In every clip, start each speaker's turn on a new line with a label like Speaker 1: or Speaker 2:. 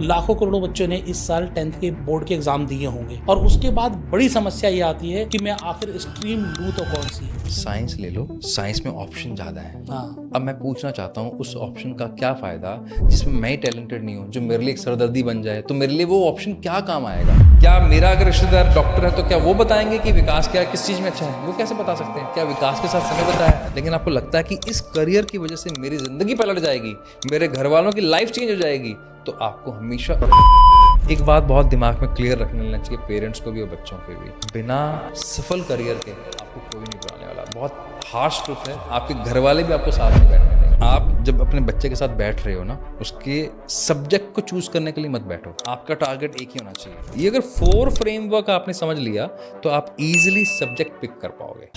Speaker 1: लाखों करोड़ों बच्चों ने इस साल 10th के बोर्ड के एग्जाम दिए होंगे और उसके बाद बड़ी समस्या ये आती है कि मैं आखिर स्ट्रीम लूँ तो कौन सी।
Speaker 2: साइंस ले लो, साइंस में ऑप्शन ज़्यादा है।
Speaker 1: हाँ,
Speaker 2: अब मैं पूछना चाहता हूँ उस ऑप्शन का क्या फ़ायदा जिसमें मैं ही टैलेंटेड नहीं हूँ, जो मेरे लिए एक सरदर्दी बन जाए, तो मेरे लिए वो ऑप्शन क्या काम आएगा? क्या मेरा अगर रिश्तेदार डॉक्टर है तो क्या वो बताएंगे कि विकास क्या किस चीज़ में अच्छा है? वो कैसे बता सकते हैं? क्या विकास के साथ समय बताया? लेकिन आपको लगता है कि इस करियर की वजह से मेरी ज़िंदगी पलट जाएगी, मेरे घर वालों की लाइफ चेंज हो जाएगी, तो आपको हमेशा एक बात बहुत दिमाग में क्लियर रखने लेना चाहिए, पेरेंट्स को भी और बच्चों को भी। बिना सफल करियर के आपको कोई नहीं बुलाने वाला। बहुत हार्श ट्रुथ है, आपके घर वाले भी आपको साथ नहीं बैठने देंगे। आप जब अपने बच्चे के साथ बैठ रहे हो ना, उसके सब्जेक्ट को चूज करने के लिए मत बैठो। आपका टारगेट एक ही होना चाहिए। ये अगर 4 फ्रेमवर्क आपने समझ लिया तो आप इजीली सब्जेक्ट पिक कर पाओगे।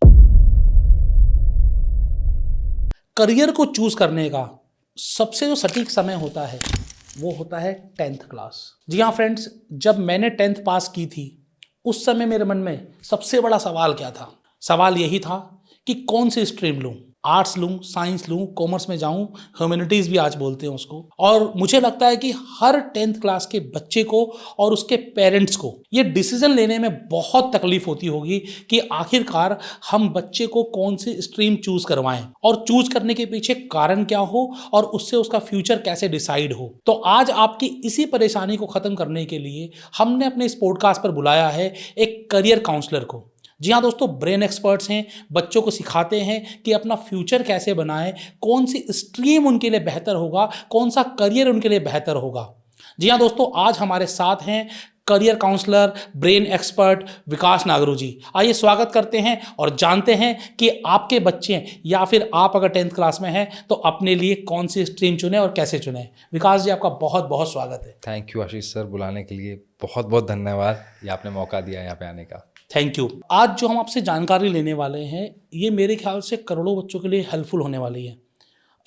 Speaker 1: करियर को चूज करने का सबसे जो सटीक समय होता है वो होता है 10th क्लास। जी हाँ फ्रेंड्स, जब मैंने 10th पास की थी उस समय मेरे मन में सबसे बड़ा सवाल क्या था? सवाल यही था कि कौन सी स्ट्रीम लूँ, आर्ट्स लूँ, साइंस लूँ, कॉमर्स में जाऊँ, ह्यूमैनिटीज़ भी आज बोलते हैं उसको। और मुझे लगता है कि हर 10th क्लास के बच्चे को और उसके पेरेंट्स को ये डिसीजन लेने में बहुत तकलीफ होती होगी कि आखिरकार हम बच्चे को कौन सी स्ट्रीम चूज करवाएं और चूज करने के पीछे कारण क्या हो और उससे उसका फ्यूचर कैसे डिसाइड हो। तो आज आपकी इसी परेशानी को खत्म करने के लिए हमने अपने इस पॉडकास्ट पर बुलाया है एक करियर काउंसलर को। जी हाँ दोस्तों, ब्रेन एक्सपर्ट्स हैं, बच्चों को सिखाते हैं कि अपना फ्यूचर कैसे बनाएं, कौन सी स्ट्रीम उनके लिए बेहतर होगा, कौन सा करियर उनके लिए बेहतर होगा। जी हाँ दोस्तों, आज हमारे साथ हैं करियर काउंसलर, ब्रेन एक्सपर्ट विकास नागरू जी। आइए स्वागत करते हैं और जानते हैं कि आपके बच्चे या फिर आप अगर 10th क्लास में हैं तो अपने लिए कौन सी स्ट्रीम चुने और कैसे चुने। विकास जी, आपका बहुत बहुत स्वागत है।
Speaker 2: थैंक यू आशीष सर, बुलाने के लिए बहुत बहुत धन्यवाद। ये आपने मौका दिया यहाँ पे आने का।
Speaker 1: Thank you. आज जो हम आपसे जानकारी लेने वाले हैं ये मेरे ख्याल से करोड़ों बच्चों के लिए हेल्पफुल होने वाली है।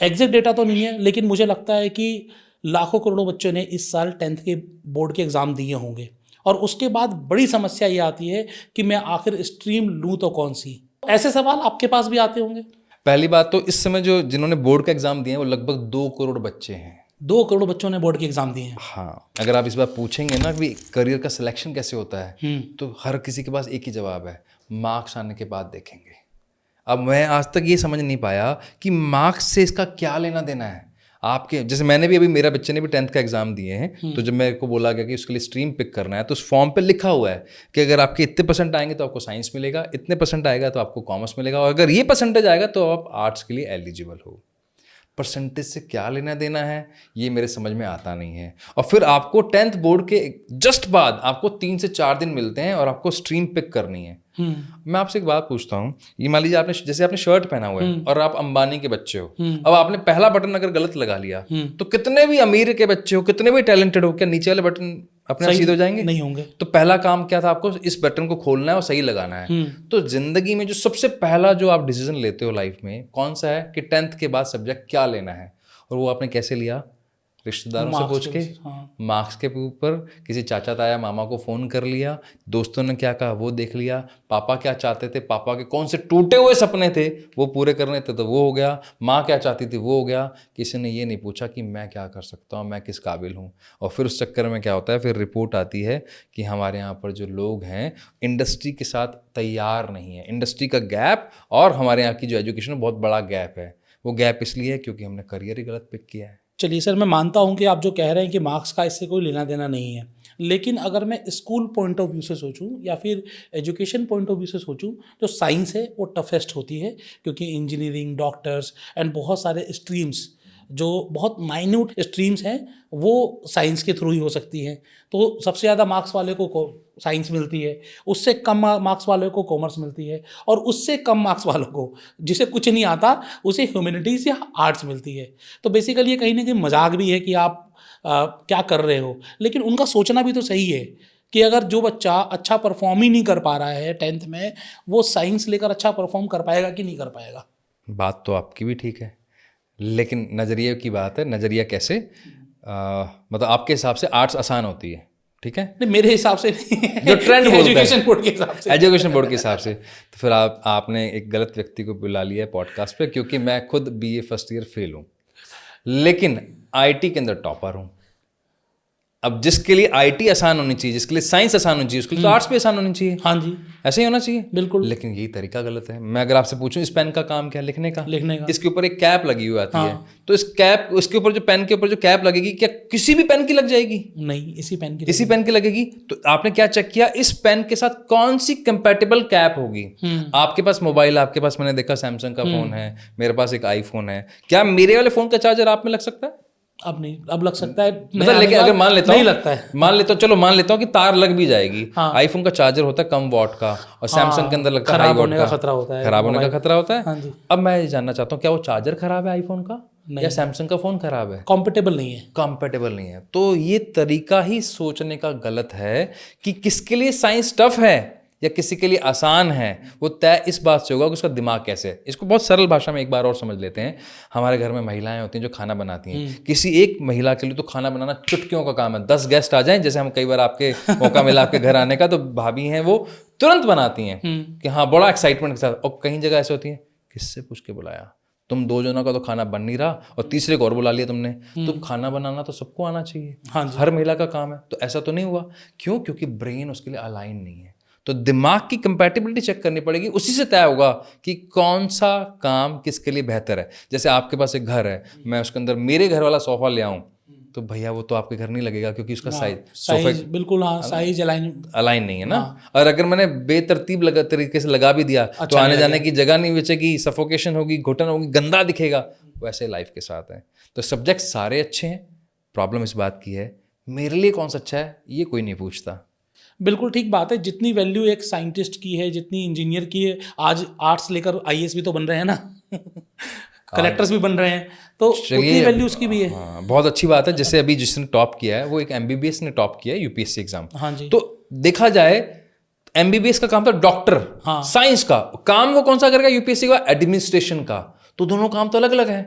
Speaker 1: एग्जैक्ट डेटा तो नहीं है, लेकिन मुझे लगता है कि लाखों करोड़ों बच्चों ने इस साल 10th के बोर्ड के एग्ज़ाम दिए होंगे और उसके बाद बड़ी समस्या ये आती है कि मैं आखिर स्ट्रीम लूँ तो कौन सी। ऐसे सवाल आपके पास भी आते होंगे।
Speaker 2: पहली बात तो इस समय जो जिन्होंने बोर्ड का एग्जाम दिए हैं वो लगभग 2 करोड़ बच्चे हैं।
Speaker 1: 2 करोड़ बच्चों ने बोर्ड के एग्ज़ाम दिए हैं।
Speaker 2: हाँ, अगर आप इस बार पूछेंगे ना कि करियर का सिलेक्शन कैसे होता है, तो हर किसी के पास एक ही जवाब है, मार्क्स आने के बाद देखेंगे। अब मैं आज तक ये समझ नहीं पाया कि मार्क्स से इसका क्या लेना देना है। आपके जैसे मैंने भी अभी, मेरा बच्चे ने भी 10th का एग्जाम दिए हैं, तो जब मेरे को बोला गया कि उसके लिए स्ट्रीम पिक करना है तो उस फॉर्म पे लिखा हुआ है कि अगर आपके इतने परसेंट आएंगे तो आपको साइंस मिलेगा, इतने परसेंट आएगा तो आपको कॉमर्स मिलेगा, और अगर ये परसेंटेज आएगा तो आप आर्ट्स के लिए एलिजिबल हो। परसेंटेज से क्या लेना देना है ये मेरे समझ में आता नहीं है। और फिर आपको 10th बोर्ड के जस्ट बाद आपको 3 से 4 दिन मिलते हैं और आपको स्ट्रीम पिक करनी है। मैं आपसे एक बात पूछता हूँ, ये मान लीजिए आपने जैसे आपने शर्ट पहना हुआ है और आप अंबानी के बच्चे हो, अब आपने पहला बटन अगर गलत लगा लिया तो कितने भी अमीर के बच्चे हो, कितने भी टैलेंटेड हो, क्या नीचे वाले बटन अपने आप सीधे हो जाएंगे?
Speaker 1: नहीं होंगे।
Speaker 2: तो पहला काम क्या था, आपको इस बटन को खोलना है और सही लगाना है। तो जिंदगी में जो सबसे पहला जो आप डिसीजन लेते हो लाइफ में कौन सा है कि 10th के बाद सब्जेक्ट क्या लेना है, और वो आपने कैसे लिया? रिश्तेदारों से पूछ के, मार्क्स के ऊपर, किसी चाचा ताया मामा को फ़ोन कर लिया, दोस्तों ने क्या कहा वो देख लिया, पापा क्या चाहते थे, पापा के कौन से टूटे हुए सपने थे वो पूरे करने थे तो वो हो गया, माँ क्या चाहती थी वो हो गया। किसी ने ये नहीं पूछा कि मैं क्या कर सकता हूँ, मैं किस काबिल हूँ। और फिर उस चक्कर में क्या होता है, फिर रिपोर्ट आती है कि हमारे यहाँ पर जो लोग हैं इंडस्ट्री के साथ तैयार नहीं है। इंडस्ट्री का गैप और हमारे यहाँ की जो एजुकेशन है बहुत बड़ा गैप है। वो गैप इसलिए है क्योंकि हमने करियर ही गलत पिक किया है।
Speaker 1: चलिए सर, मैं मानता हूं कि आप जो कह रहे हैं कि मार्क्स का इससे कोई लेना देना नहीं है, लेकिन अगर मैं स्कूल पॉइंट ऑफ व्यू से सोचूं या फिर एजुकेशन पॉइंट ऑफ व्यू से सोचूं, जो साइंस है वो टफेस्ट होती है क्योंकि इंजीनियरिंग, डॉक्टर्स एंड बहुत सारे स्ट्रीम्स जो बहुत माइन्यूट स्ट्रीम्स हैं वो साइंस के थ्रू ही हो सकती हैं। तो सबसे ज़्यादा मार्क्स वाले को साइंस मिलती है, उससे कम मार्क्स वाले को कॉमर्स मिलती है, और उससे कम मार्क्स वालों को जिसे कुछ नहीं आता उसे ह्यूमैनिटीज़ या आर्ट्स मिलती है। तो बेसिकली ये कहीं ना कहीं मजाक भी है कि आप क्या कर रहे हो, लेकिन उनका सोचना भी तो सही है कि अगर जो बच्चा अच्छा परफॉर्म ही नहीं कर पा रहा है 10th में, वो साइंस लेकर अच्छा परफॉर्म कर पाएगा कि नहीं कर पाएगा।
Speaker 2: बात तो आपकी भी ठीक है, लेकिन नज़रिए की बात है। नज़रिया कैसे? मतलब आपके हिसाब से आर्ट्स आसान होती है, ठीक है?
Speaker 1: नहीं, मेरे हिसाब से नहीं,
Speaker 2: जो ट्रेंड बोलता है
Speaker 1: एजुकेशन बोर्ड के हिसाब से,
Speaker 2: एजुकेशन बोर्ड के हिसाब से। तो फिर आपने एक गलत व्यक्ति को बुला लिया है पॉडकास्ट पे, क्योंकि मैं खुद BA फर्स्ट ईयर फेल हूँ लेकिन IT के अंदर टॉपर हूँ। अब जिसके लिए आईटी आसान होनी चाहिए, जिसके लिए साइंस आसान होनी चाहिए, उसके लिए तो आर्ट्स भी आसान होनी चाहिए।
Speaker 1: हाँ जी,
Speaker 2: ऐसे ही होना चाहिए
Speaker 1: बिल्कुल।
Speaker 2: लेकिन यही तरीका गलत है। मैं अगर आपसे पूछूं इस पेन का काम क्या है? लिखने का। इसके ऊपर एक कैप लगी हुई आती है, तो इस कैप, उसके ऊपर जो पेन के ऊपर जो कैप लगेगी, क्या किसी भी पेन की लग जाएगी?
Speaker 1: नहीं, इसी पेन की
Speaker 2: लगेगी। तो आपने क्या चेक किया इस पेन के साथ कौन सी कंपैटिबल कैप होगी? आपके पास मोबाइल, आपके पास मैंने देखा सैमसंग का फोन है, मेरे पास एक आईफोन है, क्या मेरे वाले फोन का चार्जर आप में लग सकता है?
Speaker 1: अब नहीं, अब लग सकता है
Speaker 2: मतलब लेकिन अगर मान लेता हूँ,
Speaker 1: नहीं लगता है,
Speaker 2: मान लेता हूँ, चलो मान लेता हूँ कि तार लग भी जाएगी। आईफोन का चार्जर होता है कम वॉट का और सैमसंग के अंदर लगता है हाई वॉट का,
Speaker 1: खतरा होता है,
Speaker 2: खराब होने का खतरा होता है।
Speaker 1: हाँ जी।
Speaker 2: अब मैं ये जानना चाहता हूँ क्या वो चार्जर खराब है आईफोन का या सैमसंग का फोन खराब है?
Speaker 1: कॉम्पेटेबल नहीं है,
Speaker 2: कंपेटेबल नहीं है। तो ये तरीका ही सोचने का गलत है कि किसके लिए साइंस टफ है या किसी के लिए आसान है, वो तय इस बात से होगा कि उसका दिमाग कैसे है। इसको बहुत सरल भाषा में एक बार और समझ लेते हैं। हमारे घर में महिलाएं होती हैं जो खाना बनाती हैं। किसी एक महिला के लिए तो खाना बनाना चुटकियों का काम है। 10 गेस्ट आ जाएं, जैसे हम कई बार आपके मौका मिला आपके घर आने का, तो भाभी हैं वो तुरंत बनाती हैं कि हाँ, बड़ा एक्साइटमेंट के साथ। और कहीं जगह ऐसे होती है, किससे पूछ के बुलाया, तुम 2 जनों का तो खाना बन नहीं रहा और तीसरे को और बुला लिया तुमने। तो खाना बनाना तो सबको आना चाहिए, हर महिला का काम है। तो ऐसा तो नहीं हुआ, क्यों? क्योंकि ब्रेन उसके लिए अलाइन नहीं है। तो दिमाग की कंपैटिबिलिटी चेक करनी पड़ेगी, उसी से तय होगा कि कौन सा काम किसके लिए बेहतर है। जैसे आपके पास एक घर है, मैं उसके अंदर मेरे घर वाला सोफा ले आऊं, तो भैया वो तो आपके घर नहीं लगेगा क्योंकि उसका
Speaker 1: साइज बिल्कुल, हाँ, साइज
Speaker 2: अलाइन नहीं है ना। और अगर मैंने बेतरतीब तरीके से लगा भी दिया तो आने जाने की जगह नहीं बचेगी, सफोकेशन होगी, घुटन होगी, गंदा दिखेगा। वैसे लाइफ के साथ है। तो सब्जेक्ट सारे अच्छे हैं, प्रॉब्लम इस बात की है मेरे लिए कौन सा अच्छा है ये कोई नहीं पूछता।
Speaker 1: बिल्कुल ठीक बात है। जितनी वैल्यू एक साइंटिस्ट की है, जितनी इंजीनियर की है, आज आर्ट्स लेकर आईएएस भी तो बन रहे हैं ना, कलेक्टर्स भी बन रहे हैं, तो उतनी वैल्यू उसकी भी है।
Speaker 2: हाँ, बहुत अच्छी बात है। जैसे अभी जिसने टॉप किया है वो एक एमबीबीएस ने टॉप किया है यूपीएससी एग्जाम।
Speaker 1: हाँ जी।
Speaker 2: तो देखा जाए एमबीबीएस का काम था डॉक्टर, साइंस का काम वो कौन सा करेगा? यूपीएससी का एडमिनिस्ट्रेशन का। तो दोनों काम तो अलग अलग है।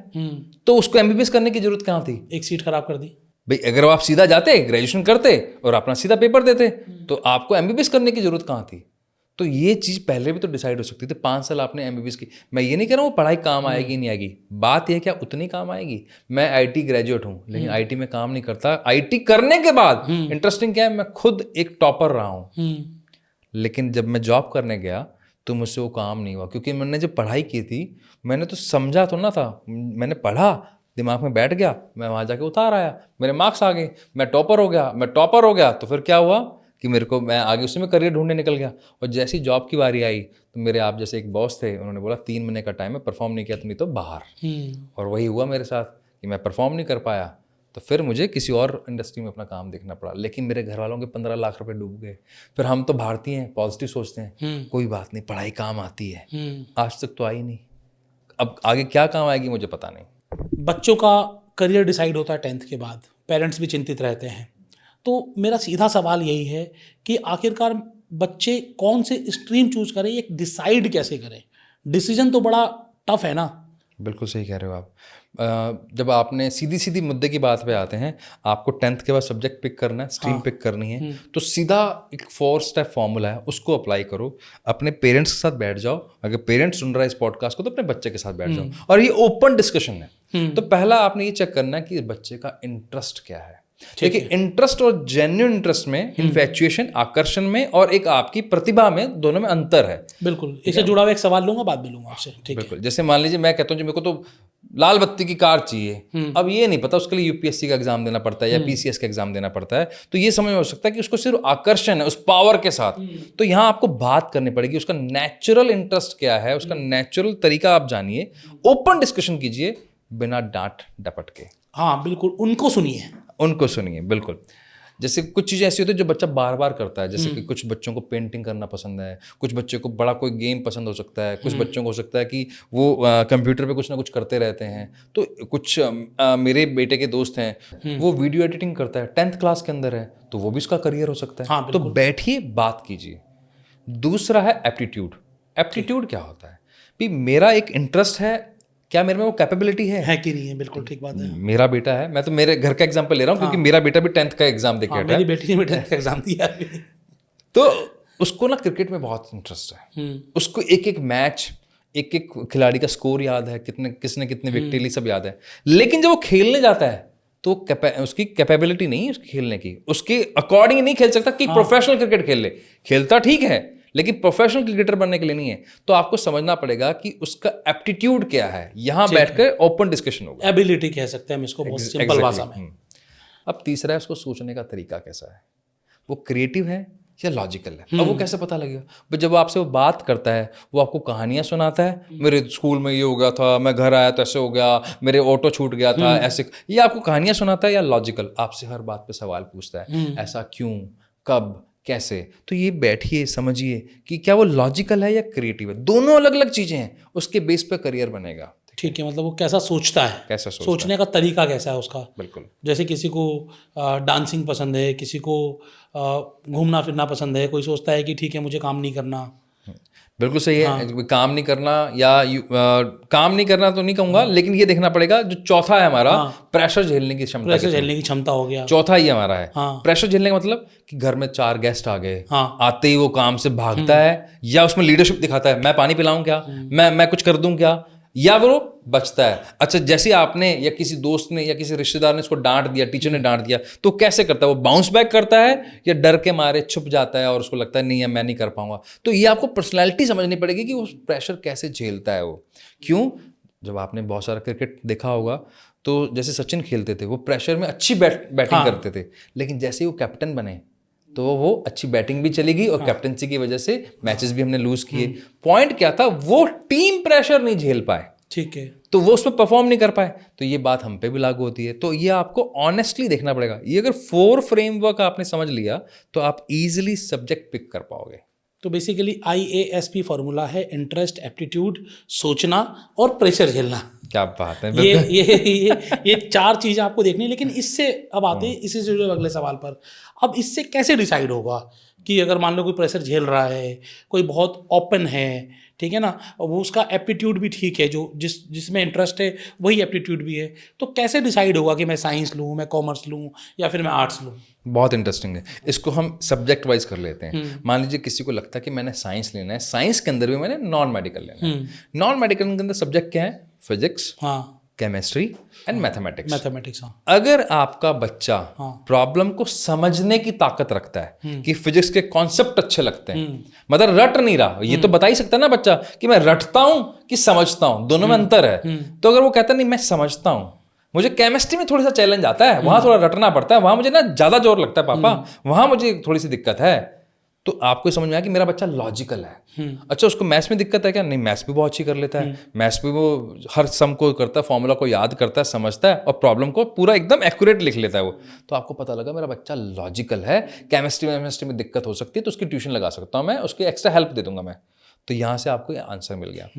Speaker 2: तो उसको एमबीबीएस करने की जरूरत कहाँ थी?
Speaker 1: एक सीट खराब कर दी
Speaker 2: भाई। अगर आप सीधा जाते, ग्रेजुएशन करते और अपना सीधा पेपर देते, तो आपको एमबीबीएस करने की जरूरत कहाँ थी? तो ये चीज़ पहले भी तो डिसाइड हो सकती थी। 5 साल आपने एमबीबीएस की। मैं ये नहीं कह रहा हूँ पढ़ाई काम आएगी नहीं आएगी, बात यह क्या उतनी काम आएगी। मैं आईटी ग्रेजुएट हूँ लेकिन आईटी में काम नहीं करता। आईटी करने के बाद इंटरेस्टिंग क्या है, मैं खुद एक टॉपर रहा हूँ, लेकिन जब मैं जॉब करने गया तो मुझसे वो काम नहीं हुआ। क्योंकि मैंने जब पढ़ाई की थी मैंने तो समझा तो ना था, मैंने पढ़ा, दिमाग में बैठ गया, मैं वहाँ जाके उतार आया, मेरे मार्क्स आ गए, मैं टॉपर हो गया। तो फिर क्या हुआ कि मेरे को, मैं आगे उसी में करियर ढूंढने निकल गया। और जैसी जॉब की बारी आई तो मेरे आप जैसे एक बॉस थे, उन्होंने बोला 3 महीने का टाइम है, परफॉर्म नहीं किया तो नहीं तो बाहर। और वही हुआ मेरे साथ कि मैं परफॉर्म नहीं कर पाया, तो फिर मुझे किसी और इंडस्ट्री में अपना काम देखना पड़ा। लेकिन मेरे घर वालों के 15 लाख रुपए डूब गए। फिर हम तो भारतीय हैं, पॉजिटिव सोचते हैं, कोई बात नहीं, पढ़ाई काम आती है। आज तक तो आई नहीं, अब आगे क्या काम आएगी मुझे पता नहीं।
Speaker 1: बच्चों का करियर डिसाइड होता है 10th के बाद, पेरेंट्स भी चिंतित रहते हैं। तो मेरा सीधा सवाल यही है कि आखिरकार बच्चे कौन से स्ट्रीम चूज करें, एक डिसाइड कैसे करें? डिसीजन तो बड़ा टफ है ना।
Speaker 2: बिल्कुल सही कह रहे हो आप। जब आपने सीधी मुद्दे की बात पे आते हैं, आपको 10th के बाद सब्जेक्ट पिक करना है, स्ट्रीम पिक करनी है, तो सीधा एक 4 स्टेप फॉर्मूला है, उसको अप्लाई करो। अपने पेरेंट्स के साथ बैठ जाओ, अगर पेरेंट्स सुन रहा है इस पॉडकास्ट को तो अपने बच्चे के साथ बैठ जाओ, और ये ओपन डिस्कशन है। तो पहला आपने ये चेक करना है कि बच्चे का इंटरेस्ट क्या है। देखिए, इंटरेस्ट और जेन्युइन इंटरेस्ट में, इन्फैचुएशन, आकर्षण में, और एक आपकी प्रतिभा में, दोनों में अंतर है।
Speaker 1: बिल्कुल, इससे जुड़ा हुआ एक सवाल लूंगा, बाद में लूंगा आपसे। ठीक है।
Speaker 2: बिल्कुल। जैसे मान लीजिए मैं कहता हूँ मेरे को तो लाल बत्ती की कार चाहिए, अब ये नहीं पता उसके लिए यूपीएससी का एग्जाम देना पड़ता है या पीसीएस का एग्जाम देना पड़ता है, तो ये समझ में हो सकता है कि उसको सिर्फ आकर्षण है उस पावर के साथ। तो यहाँ आपको बात करनी पड़ेगी उसका नेचुरल इंटरेस्ट क्या है, उसका नेचुरल तरीका आप जानिए, ओपन डिस्कशन कीजिए बिना डांट डपट के।
Speaker 1: हाँ बिल्कुल, उनको सुनिए।
Speaker 2: बिल्कुल। जैसे कुछ चीज़ें ऐसी होती है जो बच्चा बार बार करता है, जैसे कि कुछ बच्चों को पेंटिंग करना पसंद है, कुछ बच्चों को बड़ा कोई गेम पसंद हो सकता है, कुछ बच्चों को हो सकता है कि वो कंप्यूटर पे कुछ ना कुछ करते रहते हैं। तो कुछ मेरे बेटे के दोस्त हैं, वो वीडियो एडिटिंग करता है, 10th क्लास के अंदर है, तो वो भी उसका करियर हो सकता है।
Speaker 1: हाँ,
Speaker 2: तो बैठिए, बात कीजिए। दूसरा है एप्टीट्यूड। एप्टीट्यूड क्या होता है भी? मेरा एक इंटरेस्ट है, क्या मेरे में वो कैपेबिलिटी है
Speaker 1: कि नहीं है? बिल्कुल ठीक बात है।
Speaker 2: मेरा बेटा है, मैं तो मेरे घर का एग्जाम्पल ले रहा हूँ, क्योंकि मेरा बेटा भी 10th का एग्जाम दे के हटा है।
Speaker 1: मेरी बेटी ने भी 10th का एग्जाम दिया है।
Speaker 2: तो उसको ना क्रिकेट में बहुत इंटरेस्ट है, उसको एक एक मैच, एक एक खिलाड़ी का स्कोर याद है, किसने कितने विकेट ली, सब याद है। लेकिन जब वो खेलने जाता है तो उसकी कैपेबिलिटी नहीं है उसकी खेलने की, उसके अकॉर्डिंग नहीं खेल सकता कि प्रोफेशनल क्रिकेट खेल ले। खेलता ठीक है लेकिन प्रोफेशनल क्रिकेटर बनने के लिए नहीं है। तो आपको समझना पड़ेगा कि उसका एप्टीट्यूड क्या है। यहां बैठकर ओपन डिस्कशन होगा।
Speaker 1: एबिलिटी कह सकते हैं हम इसको, बहुत सिंपल भाषा में।
Speaker 2: अब तीसरा है उसको सोचने का तरीका कैसा है, वो क्रिएटिव है या लॉजिकल है। अब वो कैसे पता लगेगा? भाई जब आपसे वो बात करता है, वो आपको कहानियां सुनाता है, मेरे स्कूल में ये हो गया था, मैं घर आया तो ऐसे हो गया, मेरे ऑटो छूट गया था, ऐसे, ये आपको कहानियां सुनाता है, या लॉजिकल आपसे हर बात पे सवाल पूछता है, ऐसा क्यों, कब, कैसे। तो ये बैठिए, समझिए कि क्या वो लॉजिकल है या क्रिएटिव है। दोनों अलग अलग चीजें हैं, उसके बेस पे करियर बनेगा।
Speaker 1: ठीक है, मतलब वो कैसा सोचता है,
Speaker 2: कैसा सोचता
Speaker 1: सोचने का तरीका कैसा है उसका।
Speaker 2: बिल्कुल।
Speaker 1: जैसे किसी को डांसिंग पसंद है, किसी को घूमना फिरना पसंद है, कोई सोचता है कि ठीक है मुझे काम नहीं करना।
Speaker 2: बिल्कुल सही है। काम नहीं करना या काम नहीं करना तो नहीं कहूंगा, लेकिन ये देखना पड़ेगा। जो चौथा है हमारा, प्रेशर झेलने की क्षमता।
Speaker 1: प्रेशर झेलने की क्षमता हो गया,
Speaker 2: चौथा ही हमारा है। प्रेशर झेलने का मतलब कि घर में 4 गेस्ट आ गए, आते ही वो काम से भागता है, या उसमें लीडरशिप दिखाता है, मैं पानी पिलाऊं क्या, मैं कुछ कर दूं क्या, या वो बचता है। अच्छा, जैसे आपने या किसी दोस्त ने या किसी रिश्तेदार ने उसको डांट दिया, टीचर ने डांट दिया, तो कैसे करता है? वो बाउंस बैक करता है या डर के मारे छुप जाता है और उसको लगता है नहीं है मैं नहीं कर पाऊंगा। तो ये आपको पर्सनैलिटी समझनी पड़ेगी कि वो प्रेशर कैसे झेलता है। वो क्यों? जब आपने बहुत सारा क्रिकेट देखा होगा तो जैसे सचिन खेलते थे, वो प्रेशर में अच्छी बैटिंग करते थे, लेकिन जैसे ही वो कैप्टन बने तो वो अच्छी बैटिंग भी चली गई और कैप्टनसी की वजह से मैचेस भी हमने लूज किए। पॉइंट क्या था? वो टीम प्रेशर नहीं झेल पाए।
Speaker 1: ठीक है,
Speaker 2: तो वो उसमें परफॉर्म नहीं कर पाए। तो ये बात हम पे भी लागू होती है। तो ये आपको ऑनेस्टली देखना पड़ेगा। ये अगर 4 फ्रेमवर्क आपने समझ लिया तो आप इजीली सब्जेक्ट पिक कर पाओगे।
Speaker 1: तो बेसिकली IASP फॉर्मूला है इंटरेस्ट, एप्टीट्यूड, सोचना और प्रेशर झेलना।
Speaker 2: क्या बात है।
Speaker 1: ये 4 चीजें आपको देखनी है। लेकिन इससे अब आते हैं इसी से जुड़े अगले सवाल पर। अब इससे कैसे डिसाइड होगा कि अगर मान लो कोई प्रेशर झेल रहा है, कोई बहुत ओपन है, ठीक है ना, वो उसका एप्टीट्यूड भी ठीक है, जो जिसमें इंटरेस्ट है वही एप्टीट्यूड भी है, तो कैसे डिसाइड होगा कि मैं साइंस लूँ, मैं कॉमर्स लूँ या फिर मैं आर्ट्स लूँ?
Speaker 2: बहुत इंटरेस्टिंग है। इसको हम सब्जेक्ट वाइज कर लेते हैं। मान लीजिए किसी को लगता है कि मैंने साइंस लेना है, साइंस के अंदर भी मैंने नॉन मेडिकल लेना है। नॉन मेडिकल के अंदर सब्जेक्ट क्या है? Physics, chemistry and mathematics. अगर आपका बच्चा प्रॉब्लम को समझने की ताकत रखता है कि फिजिक्स के कॉन्सेप्ट अच्छे लगते हैं, मतलब रट नहीं रहा, ये तो बता ही सकता है ना बच्चा कि मैं रटता हूं कि समझता हूं, दोनों में अंतर है। तो अगर वो कहता नहीं मैं समझता हूं, मुझे केमिस्ट्री में थोड़ा सा चैलेंज आता है, वहां थोड़ा रटना पड़ता है, वहां मुझे ना ज्यादा जोर लगता है पापा, वहां मुझे थोड़ी सी दिक्कत है, तो आपको समझ में आया कि मेरा बच्चा लॉजिकल है। अच्छा, उसको मैथ्स में दिक्कत है क्या? नहीं, मैथ्स भी बहुत अच्छी कर लेता है। मैथ्स भी वो हर सम को करता है, फॉर्मूला को याद करता है, समझता है और प्रॉब्लम को पूरा एकदम एक्यूरेट लिख लेता है वो। तो आपको पता लगा मेरा बच्चा लॉजिकल है। केमिस्ट्री में दिक्कत हो सकती है तो उसकी ट्यूशन लगा सकता हूँ मैं, उसकी एक्स्ट्रा हेल्प दे दूंगा मैं। तो यहाँ से आपको ये आंसर मिल गया।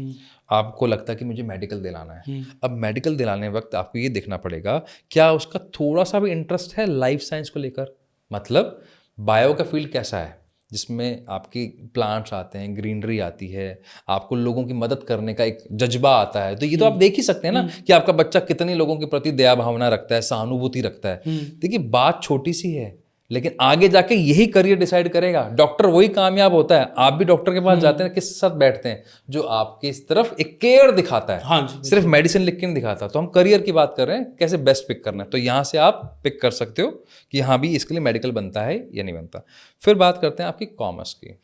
Speaker 2: आपको लगता है कि मुझे मेडिकल दिलाना है। अब मेडिकल दिलाने वक्त आपको ये देखना पड़ेगा क्या उसका थोड़ा सा भी इंटरेस्ट है लाइफ साइंस को लेकर। मतलब बायो का फील्ड कैसा है, जिसमें आपकी प्लांट्स आते हैं, ग्रीनरी आती है, आपको लोगों की मदद करने का एक जज्बा आता है। तो ये तो आप देख ही सकते हैं ना कि आपका बच्चा कितनी लोगों के प्रति दया भावना रखता है, सहानुभूति रखता है। देखिए बात छोटी सी है लेकिन आगे जाके यही करियर डिसाइड करेगा। डॉक्टर वही कामयाब होता है। आप भी डॉक्टर के पास जाते हैं, किसके साथ बैठते हैं? जो आपके इस तरफ एक केयर दिखाता है।
Speaker 1: हाँ जी,
Speaker 2: सिर्फ मेडिसिन लिख के नहीं दिखाता। तो हम करियर की बात कर रहे हैं, कैसे बेस्ट पिक करना है। तो यहाँ से आप पिक कर सकते हो कि हाँ भी इसके लिए मेडिकल बनता है या नहीं बनता। फिर बात करते हैं आपकी कॉमर्स की।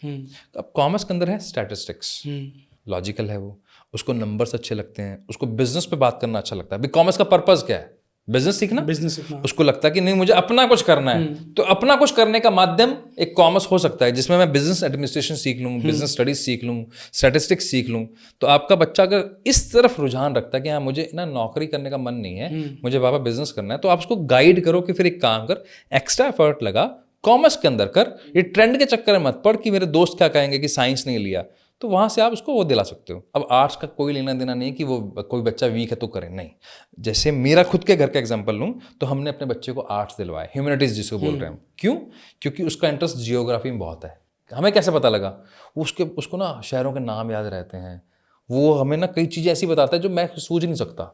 Speaker 2: अब कॉमर्स के अंदर है स्टैटिस्टिक्स, लॉजिकल है वो, उसको नंबर्स अच्छे लगते हैं, उसको बिजनेस पे बात करना अच्छा लगता है। कॉमर्स का पर्पस क्या है? बिजनेस सीखना। उसको लगता है कि नहीं मुझे अपना कुछ करना है, तो अपना कुछ करने का माध्यम एक कॉमर्स हो सकता है, जिसमें मैं बिजनेस एडमिनिस्ट्रेशन सीख लूँ, बिजनेस स्टडीज सीख लूँ, स्टैटिस्टिक्स सीख लूँ। तो आपका बच्चा अगर इस तरफ रुझान रखता है कि हाँ मुझे ना नौकरी करने का मन नहीं है, मुझे पापा बिजनेस करना है, तो आप उसको गाइड करो कि फिर एक काम कर, एक्स्ट्रा एफर्ट लगा, कॉमर्स के अंदर कर, ये ट्रेंड के चक्कर में मत पड़ कि मेरे दोस्त क्या कहेंगे कि साइंस नहीं लिया। तो वहाँ से आप उसको वो दिला सकते हो। अब आर्ट्स का कोई लेना देना नहीं कि वो कोई बच्चा वीक है तो करे, नहीं। जैसे मेरा खुद के घर का एग्जांपल लूँ तो हमने अपने बच्चे को आर्ट्स दिलवाए, ह्यूमैनिटीज़ जिसको बोल रहे हैं। क्यों? क्योंकि उसका इंटरेस्ट जियोग्राफी में बहुत है। हमें कैसे पता लगा? उसको ना शहरों के नाम याद रहते हैं, वो हमें ना कई चीज़ें ऐसी बताता है जो मैं सूझ नहीं सकता।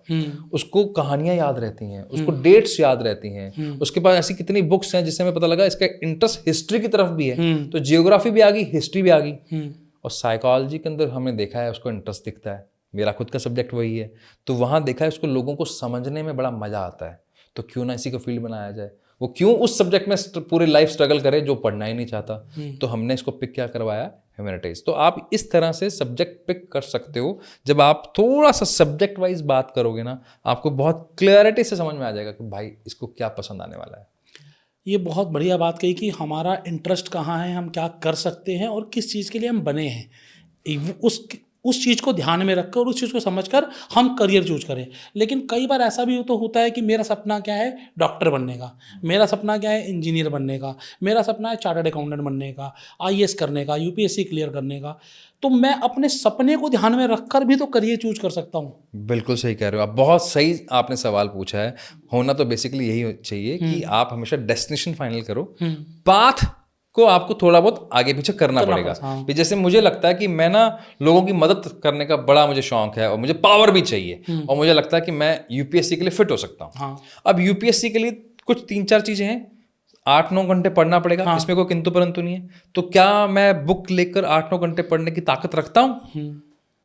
Speaker 2: उसको कहानियाँ याद रहती हैं, उसको डेट्स याद रहती हैं, उसके पास ऐसी कितनी बुक्स हैं जिससे हमें पता लगा इसका इंटरेस्ट हिस्ट्री की तरफ भी है। तो जियोग्राफी भी आ गई, हिस्ट्री भी आ गई। और साइकोलॉजी के अंदर हमने देखा है उसको इंटरेस्ट दिखता है, मेरा खुद का सब्जेक्ट वही है। तो वहाँ देखा है उसको लोगों को समझने में बड़ा मजा आता है। तो क्यों ना इसी को फील्ड बनाया जाए। वो क्यों उस सब्जेक्ट में पूरी लाइफ स्ट्रगल करे जो पढ़ना ही नहीं चाहता। तो हमने इसको पिक क्या करवाया, ह्यूमैनिटीज। तो आप इस तरह से सब्जेक्ट पिक कर सकते हो। जब आप थोड़ा सा सब्जेक्ट वाइज बात करोगे ना, आपको बहुत क्लैरिटी से समझ में आ जाएगा कि भाई इसको क्या पसंद आने वाला है।
Speaker 1: ये बहुत बढ़िया बात कही कि हमारा इंटरेस्ट कहाँ है, हम क्या कर सकते हैं और किस चीज़ के लिए हम बने हैं, उस चीज़ को ध्यान में रखकर और उस चीज़ को समझकर हम करियर चूज करें। लेकिन कई बार ऐसा भी तो होता है कि मेरा सपना क्या है, डॉक्टर बनने का, मेरा सपना क्या है, इंजीनियर बनने का, मेरा सपना है चार्टर्ड अकाउंटेंट बनने का, आईएएस करने का, यूपीएससी क्लियर करने का। तो मैं अपने सपने को ध्यान में रखकर भी तो करियर चूज कर सकता हूँ।
Speaker 2: बिल्कुल सही कह रहे हो आप, बहुत सही आपने सवाल पूछा है। होना तो बेसिकली यही चाहिए कि आप हमेशा डेस्टिनेशन फाइनल करो, पाथ को आपको थोड़ा बहुत आगे पीछे करना पड़ेगा। भी जैसे मुझे लगता है कि मैं ना लोगों की मदद करने का बड़ा मुझे शौक है और मुझे पावर भी चाहिए, और मुझे लगता है कि मैं यूपीएससी के लिए फिट हो सकता हूँ। अब यूपीएससी के लिए कुछ 3-4 चीजें हैं। 8-9 घंटे पढ़ना पड़ेगा, इसमें कोई किंतु परंतु नहीं है। तो क्या मैं बुक लेकर 8-9 घंटे पढ़ने की ताकत रखता हूँ?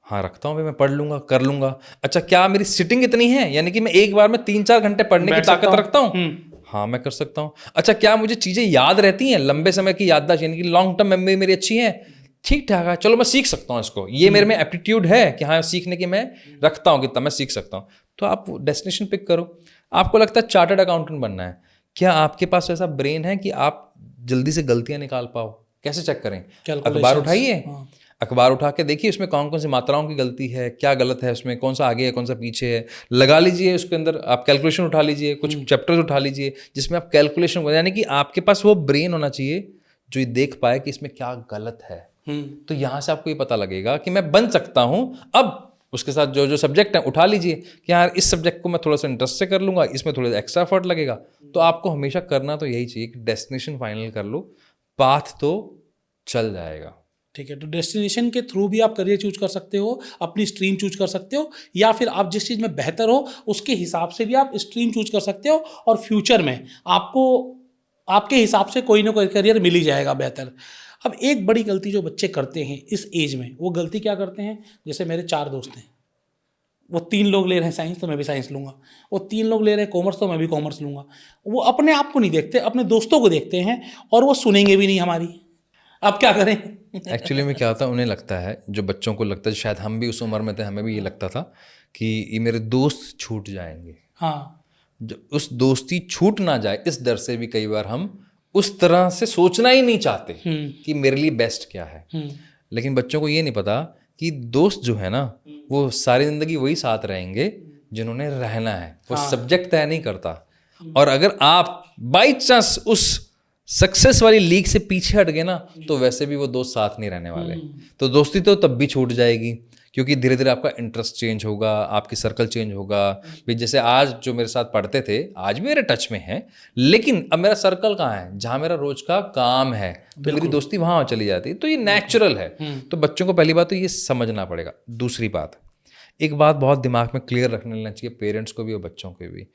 Speaker 2: हाँ रखता हूँ भाई, मैं पढ़ लूंगा, कर लूंगा। अच्छा, क्या मेरी सिटिंग इतनी है, यानी कि मैं एक बार में 3-4 घंटे पढ़ने की ताकत रखता हूँ? हाँ मैं कर सकता हूँ। अच्छा, क्या मुझे चीजें याद रहती हैं, लंबे समय की याददाश्त यानी कि लॉन्ग टर्म मेमोरी मेरी अच्छी है? ठीक ठाक है, चलो मैं सीख सकता हूँ इसको, ये मेरे में एप्टीट्यूड है कि हाँ सीखने की मैं रखता हूँ, कितना मैं सीख सकता हूँ। तो आप डेस्टिनेशन पिक करो। आपको लगता है चार्टर्ड अकाउंटेंट बनना है, क्या आपके पास ऐसा ब्रेन है कि आप जल्दी से गलतियां निकाल पाओ? कैसे चेक करें? अखबार उठाइए, अखबार उठा के देखिए उसमें कौन कौन सी मात्राओं की गलती है, क्या गलत है उसमें, कौन सा आगे है कौन सा पीछे है, लगा लीजिए उसके अंदर। आप कैलकुलेशन उठा लीजिए, कुछ चैप्टर्स उठा लीजिए जिसमें आप कैलकुलेशन, यानी कि आपके पास वो ब्रेन होना चाहिए जो ये देख पाए कि इसमें क्या गलत है। तो यहाँ से आपको ये पता लगेगा कि मैं बन सकता हूँ। अब उसके साथ जो जो सब्जेक्ट है उठा लीजिए कि यार इस सब्जेक्ट को मैं थोड़ा सा इंटरेस्ट से कर लूँगा, इसमें थोड़ा एक्स्ट्रा एफर्ट लगेगा। तो आपको हमेशा करना तो यही चाहिए कि डेस्टिनेशन फाइनल कर लो, पाथ तो चल जाएगा।
Speaker 1: ठीक है, तो डेस्टिनेशन के थ्रू भी आप करियर चूज कर सकते हो, अपनी स्ट्रीम चूज कर सकते हो, या फिर आप जिस चीज़ में बेहतर हो उसके हिसाब से भी आप स्ट्रीम चूज कर सकते हो, और फ्यूचर में आपको आपके हिसाब से कोई ना कोई करियर मिल ही जाएगा बेहतर। अब एक बड़ी गलती जो बच्चे करते हैं इस एज में, वो गलती क्या करते हैं, जैसे मेरे 4 दोस्त हैं, वो 3 लोग ले रहे हैं साइंस तो मैं भी साइंस लूँगा, वो 3 लोग ले रहे हैं कॉमर्स तो मैं भी कॉमर्स लूँगा। वो अपने आप को नहीं देखते, अपने दोस्तों को देखते हैं, और वो सुनेंगे भी नहीं हमारी। अब क्या करें?
Speaker 2: एक्चुअली में क्या होता है, उन्हें लगता है, जो बच्चों को लगता है, शायद हम भी उस उम्र में थे, हमें भी ये लगता था कि ये मेरे दोस्त छूट जाएंगे।
Speaker 1: हाँ,
Speaker 2: जो उस दोस्ती छूट ना जाए इस डर से भी कई बार हम उस तरह से सोचना ही नहीं चाहते कि मेरे लिए बेस्ट क्या है। लेकिन बच्चों को ये नहीं पता कि दोस्त जो है ना, वो सारी जिंदगी वही साथ रहेंगे जिन्होंने रहना है। वो सब्जेक्ट तय नहीं करता। और अगर आप बाई चांस उस सक्सेस वाली लीग से पीछे हट गए ना, तो वैसे भी वो दोस्त साथ नहीं रहने वाले। तो दोस्ती तो तब भी छूट जाएगी, क्योंकि धीरे धीरे आपका इंटरेस्ट चेंज होगा, आपकी सर्कल चेंज होगा। भी जैसे आज जो मेरे साथ पढ़ते थे आज भी मेरे टच में है, लेकिन अब मेरा सर्कल कहाँ है, जहाँ मेरा रोज का काम है, तो मेरी दोस्ती वहाँ चली जाती है। तो ये नेचुरल है। तो बच्चों को पहली बात तो ये समझना पड़ेगा। दूसरी बात, एक बात बहुत दिमाग में क्लियर रखने लेना चाहिए, पेरेंट्स को भी और बच्चों को भी,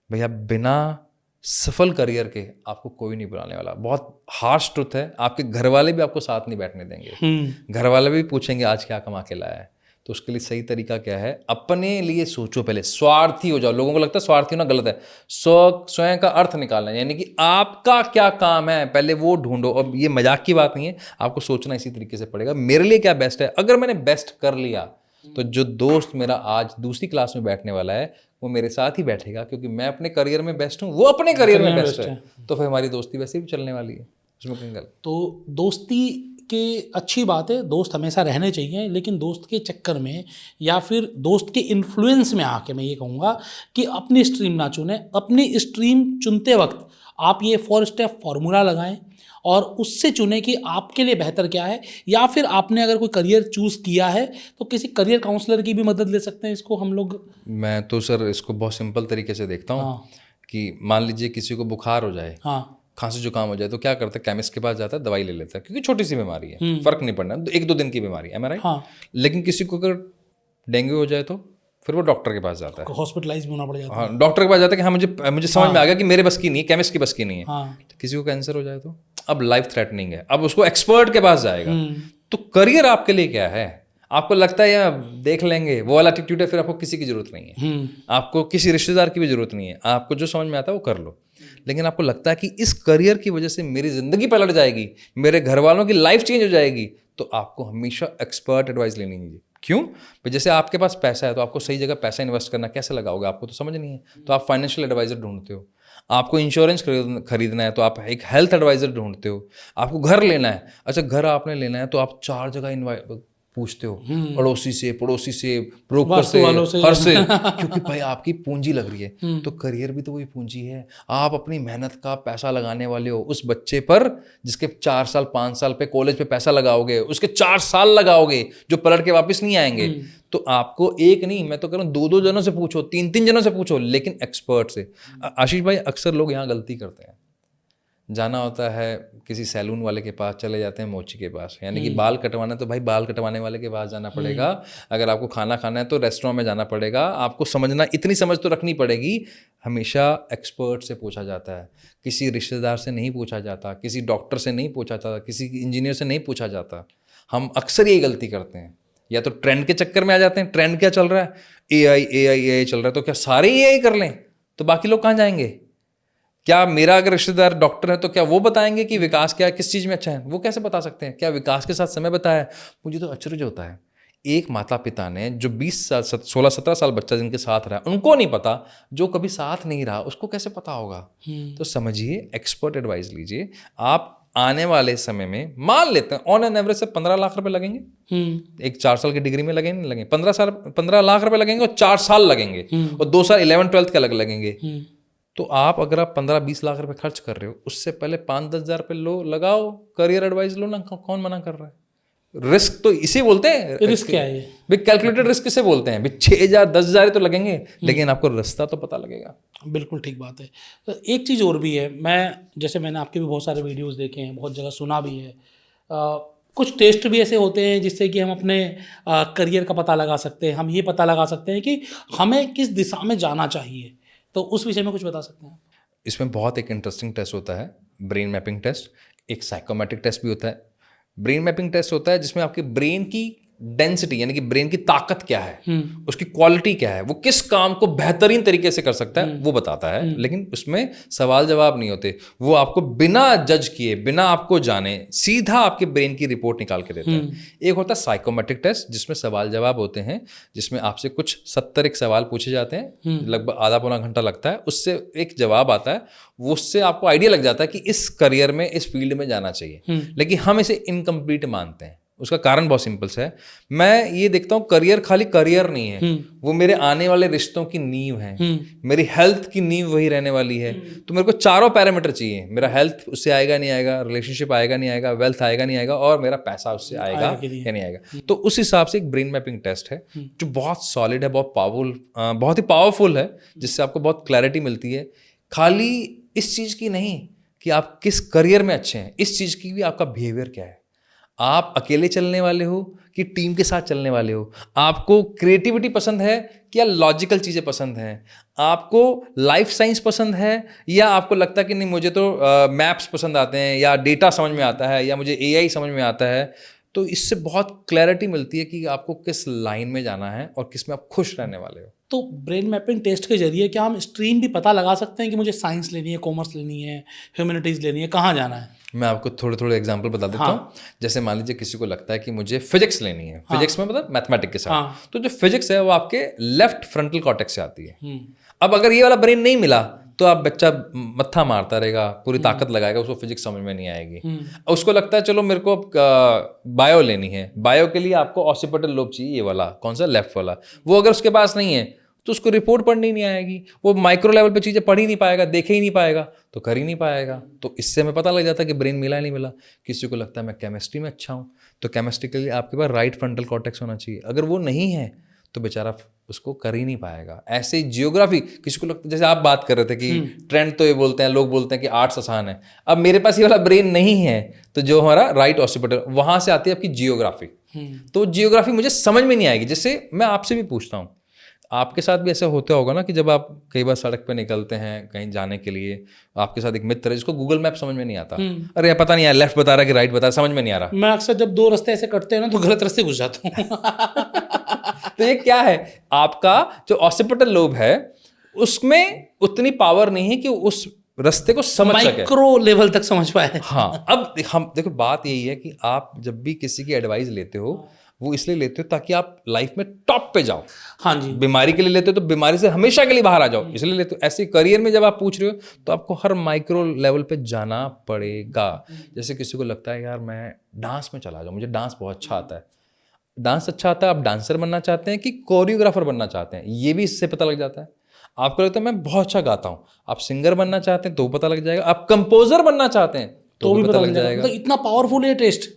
Speaker 2: भैया बिना सफल करियर के आपको कोई नहीं बुलाने वाला। बहुत हार्श ट्रुथ है, आपके घर वाले भी आपको साथ नहीं बैठने देंगे। घर वाले भी पूछेंगे आज क्या कमा के लाया है। तो उसके लिए सही तरीका क्या है, अपने लिए सोचो पहले, स्वार्थी हो जाओ। लोगों को लगता है स्वार्थी होना गलत है। स्वयं का अर्थ निकालना, यानी कि आपका क्या काम है पहले वो ढूंढो। अब ये मजाक की बात नहीं है, आपको सोचना इसी तरीके से पड़ेगा, मेरे लिए क्या बेस्ट है। अगर मैंने बेस्ट कर लिया तो जो दोस्त मेरा आज दूसरी क्लास में बैठने वाला है वो मेरे साथ ही बैठेगा, क्योंकि मैं अपने करियर में बेस्ट हूँ, वो अपने करियर में बेस्ट है। तो फिर हमारी दोस्ती वैसे भी चलने वाली है, उसमें कहीं गलत।
Speaker 1: तो दोस्ती के अच्छी बात है, दोस्त हमेशा रहने चाहिए, लेकिन दोस्त के चक्कर में या फिर दोस्त के इन्फ्लुएंस में आके मैं ये कहूँगा कि अपनी स्ट्रीम ना चुने। अपनी स्ट्रीम चुनते वक्त आप ये 4 स्टेप फॉर्मूला लगाएं और उससे चुनें कि आपके लिए बेहतर क्या है। या फिर आपने अगर कोई करियर चूज़ किया है तो किसी करियर काउंसलर की भी मदद ले सकते हैं। इसको हम लोग,
Speaker 2: मैं तो सर इसको बहुत सिंपल तरीके से देखता हूँ। कि मान लीजिए किसी को बुखार हो जाए, खांसी जुकाम हो जाए, तो क्या करता है, केमिस्ट के पास जाता है, दवाई ले लेता है, क्योंकि छोटी सी बीमारी है, फर्क नहीं पड़ना, 1-2 दिन की बीमारी है, राइट। लेकिन किसी को अगर डेंगू हो जाए तो फिर वो डॉक्टर के पास जाता है,
Speaker 1: हॉस्पिटलाइज भी होना पड़ जाता है।
Speaker 2: हाँ, डॉक्टर के पास जाता है कि हाँ मुझे समझ में आ गया कि मेरे बस की नहीं है, केमिस्ट की बस की नहीं है। तो किसी को कैंसर हो जाए तो अब लाइफ थ्रेटनिंग है, अब उसको एक्सपर्ट के पास जाएगा। तो करियर आपके लिए क्या है, आपको लगता है यार देख लेंगे, वो वाला एटीट्यूड है, फिर आपको किसी की जरूरत नहीं है, आपको किसी रिश्तेदार की भी जरूरत नहीं है, आपको जो समझ में आता है वो कर लो। लेकिन आपको लगता है कि इस करियर की वजह से मेरी जिंदगी पलट जाएगी, मेरे घर वालों की लाइफ चेंज हो जाएगी, तो आपको हमेशा एक्सपर्ट एडवाइस लेनी चाहिए। क्यों? भाई जैसे आपके पास पैसा है तो आपको सही जगह पैसा इन्वेस्ट करना कैसे लगाओगे, आपको तो समझ नहीं है, तो आप फाइनेंशियल एडवाइजर ढूंढते हो। आपको इंश्योरेंस खरीदना है तो आप एक हेल्थ एडवाइजर ढूंढते हो। आपको घर लेना है, अच्छा घर आपने लेना है तो आप 4 जगह पूछते हो, पड़ोसी से, ब्रोकर से, हर से, क्योंकि भाई आपकी पूंजी लग रही है। तो करियर भी तो वही पूंजी है। आप अपनी मेहनत का पैसा लगाने वाले हो उस बच्चे पर जिसके 4 साल 5 साल पे कॉलेज पे पैसा लगाओगे, उसके 4 साल लगाओगे जो पलट के वापस नहीं आएंगे। तो आपको एक नहीं, मैं तो कह रहा हूँ 2-2 जनों से पूछो, 3-3 जनों से पूछो, लेकिन एक्सपर्ट से। आशीष भाई, अक्सर लोग यहाँ गलती करते हैं, जाना होता है किसी सैलून वाले के पास, चले जाते हैं मोची के पास, यानी कि बाल कटवाना है तो भाई बाल कटवाने वाले के पास जाना पड़ेगा। अगर आपको खाना खाना है तो रेस्टोरेंट में जाना पड़ेगा। आपको समझना, इतनी समझ तो रखनी पड़ेगी, हमेशा एक्सपर्ट से पूछा जाता है, किसी रिश्तेदार से नहीं पूछा जाता, किसी डॉक्टर से नहीं पूछा जाता, किसी इंजीनियर से नहीं पूछा जाता। हम अक्सर यही गलती करते हैं, या तो ट्रेंड के चक्कर में आ जाते हैं। ट्रेंड क्या चल रहा है? एआई चल रहा है, तो क्या सारे एआई कर लें? तो बाकी लोग कहाँ जाएंगे? क्या मेरा अगर रिश्तेदार डॉक्टर है तो क्या वो बताएंगे कि विकास क्या है, किस चीज़ में अच्छा है? वो कैसे बता सकते हैं? क्या विकास के साथ समय बताया? मुझे तो अचरज होता है, एक माता पिता ने जो 20 साल 16-17 साल बच्चा जिनके साथ रहा, उनको नहीं पता, जो कभी साथ नहीं रहा उसको कैसे पता होगा? तो समझिए, एक्सपर्ट एडवाइस लीजिए। आप आने वाले समय में मान लेते हैं ऑन एन एवरेज से 15 लाख रुपए लगेंगे, एक 4 साल की डिग्री में लगेंगे, नहीं लगेंगे 15 लाख रुपए लगेंगे, और 4 साल लगेंगे, और 2 साल 11-12 के अलग लगेंगे। तो आप अगर आप 15-20 लाख रुपए खर्च कर रहे हो, उससे पहले 5-10 हज़ार रुपये लो, लगाओ, करियर एडवाइस लो ना, कौन मना कर रहा है? रिस्क तो इसे बोलते हैं।
Speaker 1: रिस्क क्या है?
Speaker 2: कैलकुलेटेड रिस्क किसे बोलते हैं? 6,000 10,000 तो लगेंगे, लेकिन आपको रास्ता तो पता लगेगा।
Speaker 1: बिल्कुल ठीक बात है। तो एक चीज़ और भी है, मैंने आपके भी बहुत सारे वीडियोस देखे हैं, बहुत जगह सुना भी है, कुछ टेस्ट भी ऐसे होते हैं जिससे कि हम अपने करियर का पता लगा सकते हैं। हम ये पता लगा सकते हैं कि हमें किस दिशा में जाना चाहिए। तो उस विषय में कुछ बता सकते हैं?
Speaker 2: इसमें बहुत एक इंटरेस्टिंग टेस्ट होता है, ब्रेन मैपिंग टेस्ट। एक साइकोमेट्रिक टेस्ट भी होता है। ब्रेन मैपिंग टेस्ट होता है जिसमें आपके ब्रेन की डेंसिटी, यानी कि ब्रेन की ताकत क्या है, उसकी क्वालिटी क्या है, वो किस काम को बेहतरीन तरीके से कर सकता है, वो बताता है। लेकिन उसमें सवाल जवाब नहीं होते, वो आपको बिना जज किए, बिना आपको जाने, सीधा आपके ब्रेन की रिपोर्ट निकाल के देता है। एक होता है साइकोमेट्रिक टेस्ट, जिसमें सवाल जवाब होते हैं, जिसमें आपसे कुछ 70 सवाल पूछे जाते हैं, लगभग आधा पौना घंटा लगता है, उससे एक जवाब आता है, वो उससे आपको आइडिया लग जाता है कि इस करियर में, इस फील्ड में जाना चाहिए। लेकिन हम इसे इनकम्प्लीट मानते हैं। उसका कारण बहुत सिंपल सा है। मैं ये देखता हूँ, करियर खाली करियर नहीं है, वो मेरे आने वाले रिश्तों की नींव है, मेरी हेल्थ की नींव वही रहने वाली है। तो मेरे को चारों पैरामीटर चाहिए। मेरा हेल्थ उससे आएगा नहीं आएगा, रिलेशनशिप आएगा नहीं आएगा, वेल्थ आएगा नहीं आएगा, और मेरा पैसा उससे आएगा या नहीं आएगा। तो उस हिसाब से एक ब्रेन मैपिंग टेस्ट है जो बहुत सॉलिड है, बहुत ही पावरफुल है, जिससे आपको बहुत क्लैरिटी मिलती है। खाली इस चीज़ की नहीं कि आप किस करियर में अच्छे हैं, इस चीज़ की भी आपका बिहेवियर क्या है। आप अकेले चलने वाले हो कि टीम के साथ चलने वाले हो? आपको क्रिएटिविटी पसंद है क्या लॉजिकल चीज़ें पसंद हैं? आपको लाइफ साइंस पसंद है, या आपको लगता है कि नहीं मुझे तो मैप्स पसंद आते हैं, या डेटा समझ में आता है, या मुझे एआई समझ में आता है? तो इससे बहुत क्लैरिटी मिलती है कि आपको किस लाइन में जाना है और किस में आप खुश रहने वाले हो।
Speaker 1: तो ब्रेन मैपिंग टेस्ट के जरिए क्या हम स्ट्रीम भी पता लगा सकते हैं कि मुझे साइंस लेनी है, कॉमर्स लेनी है, ह्यूमैनिटीज़ लेनी है, कहाँ जाना है?
Speaker 2: मैं आपको थोड़े एग्जांपल बता देता हूँ। जैसे मान लीजिए किसी को लगता है कि मुझे फिजिक्स लेनी है, फिजिक्स में मतलब मैथमेटिक्स के साथ, तो जो फिजिक्स है वो आपके लेफ्ट फ्रंटल कॉर्टेक्स से आती है। अब अगर ये वाला ब्रेन नहीं मिला तो आप बच्चा मत्था मारता रहेगा, पूरी ताकत लगाएगा, उसको फिजिक्स समझ में नहीं आएगी। उसको लगता है चलो मेरे को बायो लेनी है, बायो के लिए आपको ऑसिपिटल लोब चाहिए, ये वाला कौन सा, लेफ्ट वाला, वो अगर उसके पास नहीं है तो उसको रिपोर्ट पढ़नी नहीं आएगी, वो माइक्रो लेवल पे चीज़ें पढ़ ही नहीं पाएगा, देखे ही नहीं पाएगा, तो कर ही नहीं पाएगा। तो इससे हमें पता लग जाता है कि ब्रेन मिला नहीं मिला। किसी को लगता है मैं केमिस्ट्री में अच्छा हूँ, तो केमिस्ट्री के लिए आपके पास राइट फ्रंटल कॉर्टेक्स होना चाहिए, अगर वो नहीं है तो बेचारा उसको कर ही नहीं पाएगा। ऐसे ही जियोग्राफी, किसी को लगता है, जैसे आप बात कर रहे थे कि ट्रेंड तो ये बोलते हैं, लोग बोलते हैं कि आर्ट्स आसान है, अब मेरे पास ये वाला ब्रेन नहीं है, तो जो हमारा राइट ऑसिपिटल, वहाँ से आती है आपकी जियोग्राफी। तो जियोग्राफी मुझे समझ में नहीं आएगी। जैसे मैं आपसे भी पूछता हूँ, आपके साथ भी ऐसा होता होगा ना कि जब आप कई बार सड़क पे निकलते हैं कहीं जाने के लिए, आपके साथ एक मित्र है जिसको गूगल मैप समझ में नहीं आता, अरे यार पता नहीं यार लेफ्ट बता रहा है कि राइट बता रहा है, समझ में नहीं आ रहा।
Speaker 1: मैं अक्सर जब 2 रास्ते ऐसे कटते हैं ना तो गलत रास्ते घुस जाता हूँ।
Speaker 2: तो ये क्या है, आपका जो ऑसिपिटल लोब है उसमें उतनी पावर नहीं है कि उस रास्ते को समझ सके,
Speaker 1: माइक्रो लेवल तक समझ पाए।
Speaker 2: हाँ। अब हम देखो बात यही है कि आप जब भी किसी की एडवाइस लेते हो वो इसलिए लेते हो ताकि आप लाइफ में टॉप पे जाओ।
Speaker 1: हाँ जी।
Speaker 2: बीमारी के लिए लेते हो तो बीमारी से हमेशा के लिए बाहर आ जाओ, इसलिए लेते हो। ऐसे करियर में जब आप पूछ रहे हो तो आपको हर माइक्रो लेवल पे जाना पड़ेगा। जैसे किसी को लगता है यार मैं डांस में चला जाऊँ, मुझे डांस बहुत अच्छा आता है, डांस अच्छा आता है, आप डांसर बनना चाहते हैं कि कोरियोग्राफर बनना चाहते हैं, ये भी इससे पता लग जाता है। आपको लगता है मैं बहुत अच्छा गाता हूँ, आप सिंगर बनना चाहते हैं तो पता लग जाएगा, आप कंपोजर बनना चाहते हैं तो भी पता लग जाएगा।
Speaker 1: मतलब इतना पावरफुल है टेस्ट,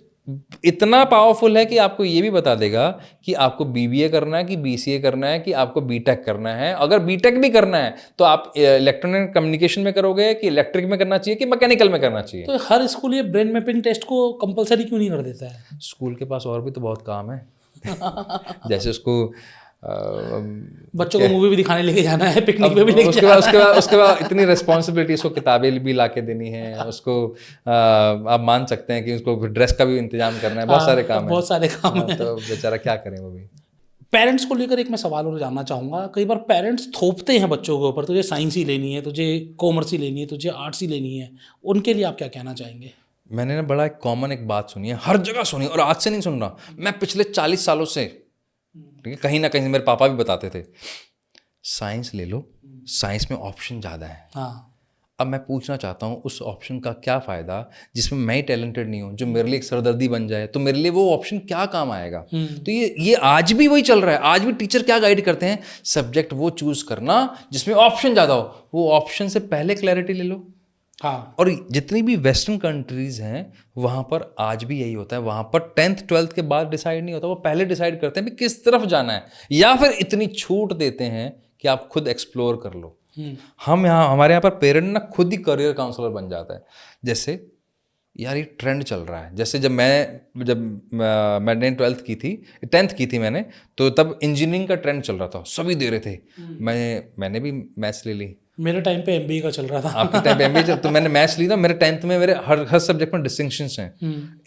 Speaker 2: इतना पावरफुल है कि आपको ये भी बता देगा कि आपको बीबीए करना है कि बीसीए करना है कि आपको बीटेक करना है। अगर बीटेक भी करना है तो आप इलेक्ट्रॉनिक कम्युनिकेशन में करोगे कि इलेक्ट्रिक में करना चाहिए कि मैकेनिकल में करना चाहिए।
Speaker 1: तो हर स्कूल ये ब्रेन मैपिंग टेस्ट को कंपलसरी क्यों नहीं कर देता है?
Speaker 2: स्कूल के पास और भी तो बहुत काम है। जैसे उसको
Speaker 1: बच्चों को मूवी भी दिखाने लेके जाना है, पिकनिक पे भी लेके
Speaker 2: उसके बाद इतनी रिस्पॉन्सिबिलिटी, उसको किताबें भी ला के देनी है, उसको आप मान सकते हैं कि उसको ड्रेस का भी इंतजाम करना है, बहुत सारे काम है,
Speaker 1: बहुत सारे काम है।
Speaker 2: तो बेचारा क्या करें वो भी।
Speaker 1: पेरेंट्स को लेकर एक मैं सवाल और जानना चाहूँगा। कई बार पेरेंट्स थोपते हैं बच्चों के ऊपर, तुझे साइंस ही लेनी है, तुझे कॉमर्स ही लेनी है, तुझे आर्ट्स ही लेनी है, उनके लिए आप क्या कहना चाहेंगे?
Speaker 2: मैंने ना बड़ा एक कॉमन एक बात सुनी है, हर जगह सुनी, और आज से नहीं सुन रहा मैं, पिछले 40 सालों से, ठीक है, कहीं ना कहीं मेरे पापा भी बताते थे साइंस ले लो, साइंस में ऑप्शन ज़्यादा है।
Speaker 1: हाँ।
Speaker 2: अब मैं पूछना चाहता हूँ उस ऑप्शन का क्या फ़ायदा जिसमें मैं ही टैलेंटेड नहीं हूँ, जो मेरे लिए एक सरदर्दी बन जाए, तो मेरे लिए वो ऑप्शन क्या काम आएगा? तो ये आज भी वही चल रहा है। आज भी टीचर क्या गाइड करते हैं, सब्जेक्ट वो चूज़ करना जिसमें ऑप्शन ज़्यादा हो, वो ऑप्शन से पहले क्लैरिटी ले लो।
Speaker 1: हाँ।
Speaker 2: और जितनी भी वेस्टर्न कंट्रीज हैं वहाँ पर आज भी यही होता है, वहाँ पर 10th 12th के बाद डिसाइड नहीं होता, वो पहले डिसाइड करते हैं भी किस तरफ जाना है, या फिर इतनी छूट देते हैं कि आप खुद एक्सप्लोर कर लो। हम यहाँ, हमारे यहाँ पर पेरेंट ना खुद ही करियर काउंसलर बन जाता है। जैसे यार ये ट्रेंड चल रहा है, जैसे जब मैंने 12th की थी, 10th की थी मैंने, तो तब इंजीनियरिंग का ट्रेंड चल रहा था, सभी दे रहे थे। मैंने भी मैथ्स ले ली।
Speaker 1: मेरे टाइम पे एमबीए का चल रहा था।
Speaker 2: आपके टाइम पे एमबीए, तो मैंने मैथ्स ली ना। मेरे 10th में मेरे हर सब्जेक्ट में डिस्टिंक्शंस हैं।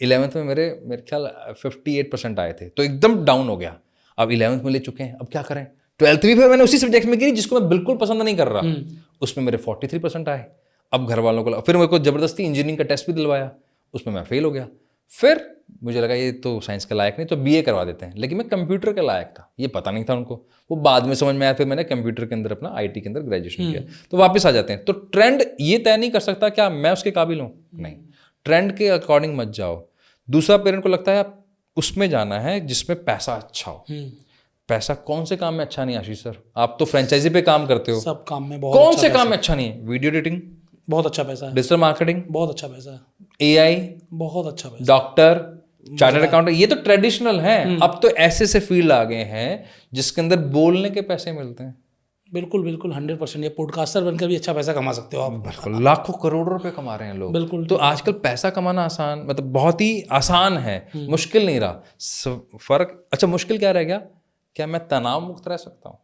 Speaker 2: 11th में मेरे ख्याल 58% आए थे, तो एकदम डाउन हो गया। अब 11th में ले चुके हैं, अब क्या करें? 12th भी फिर मैंने उसी सब्जेक्ट में की जिसको मैं बिल्कुल पसंद नहीं कर रहा, उसमें मेरे 43% आए। अब घर वालों को, फिर मेरे को जबरदस्ती इंजीनियरिंग का टेस्ट भी दिलवाया, उसमें मैं फेल हो गया। फिर मुझे लगा ये तो साइंस के लायक नहीं, तो बीए करवा देते हैं, लेकिन मैं कंप्यूटर के लायक था, ये पता नहीं था उनको, वो बाद में समझ में आया। फिर मैंने कंप्यूटर के अंदर अपना आईटी के अंदर ग्रेजुएशन किया। तो वापस आ जाते हैं। तो ट्रेंड ये तय नहीं कर सकता क्या मैं उसके काबिल हूँ, नहीं, ट्रेंड के अकॉर्डिंग मत जाओ। दूसरा, पेरेंट को लगता है आप उसमें जाना है जिसमें पैसा अच्छा हो। पैसा कौन से काम में अच्छा नहीं आशीष सर? आप तो फ्रेंचाइजी पे काम करते हो,
Speaker 1: सब काम में बहुत
Speaker 2: कौन
Speaker 1: अच्छा
Speaker 2: से काम में अच्छा नहीं है? वीडियो एडिटिंग
Speaker 1: बहुत अच्छा पैसा है,
Speaker 2: डिजिटल मार्केटिंग
Speaker 1: बहुत अच्छा पैसा है,
Speaker 2: एआई
Speaker 1: बहुत अच्छा पैसा,
Speaker 2: डॉक्टर, चार्टर्ड अकाउंटेंट, ये तो ट्रेडिशनल हैं। अब तो ऐसे से फील्ड आ गए हैं जिसके अंदर बोलने के पैसे मिलते हैं।
Speaker 1: बिल्कुल बिल्कुल 100%। ये पॉडकास्टर बनकर भी अच्छा पैसा कमा सकते हो आप।
Speaker 2: बिल्कुल, लाखों करोड़ों रुपए कमा रहे हैं लोग।
Speaker 1: बिल्कुल।
Speaker 2: तो आजकल पैसा कमाना आसान, मतलब बहुत ही आसान है, मुश्किल नहीं रहा। फर्क, अच्छा मुश्किल क्या रह गया? क्या मैं तनाव मुक्त रह सकता हूँ?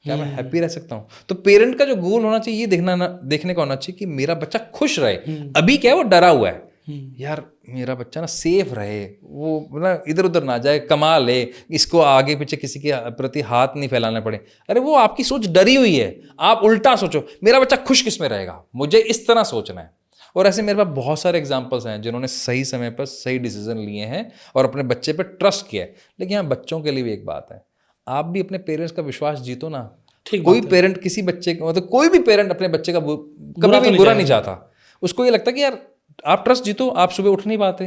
Speaker 2: क्या मैं हैप्पी रह सकता हूँ? तो पेरेंट का जो गोल होना चाहिए, ये देखने का होना चाहिए कि मेरा बच्चा खुश रहे। अभी क्या है, वो डरा हुआ है, यार मेरा बच्चा ना सेफ रहे, वो ना इधर उधर ना जाए, कमा ले, इसको आगे पीछे किसी के प्रति हाथ नहीं फैलाना पड़े। अरे वो आपकी सोच डरी हुई है। आप उल्टा सोचो, मेरा बच्चा खुश किस में रहेगा, मुझे इस तरह सोचना है। और ऐसे मेरे पास बहुत सारे एग्जाम्पल्स हैं जिन्होंने सही समय पर सही डिसीजन लिए हैं और अपने बच्चे पर ट्रस्ट किया है। लेकिन यहाँ बच्चों के लिए भी एक बात है, आप भी अपने पेरेंट्स का विश्वास जीतो ना। कोई पेरेंट किसी बच्चे को, मतलब कोई भी पेरेंट अपने बच्चे का कभी भी बुरा नहीं चाहता। उसको ये लगता है कि यार आप ट्रस्ट जीतो, आप सुबह उठ नहीं पाते,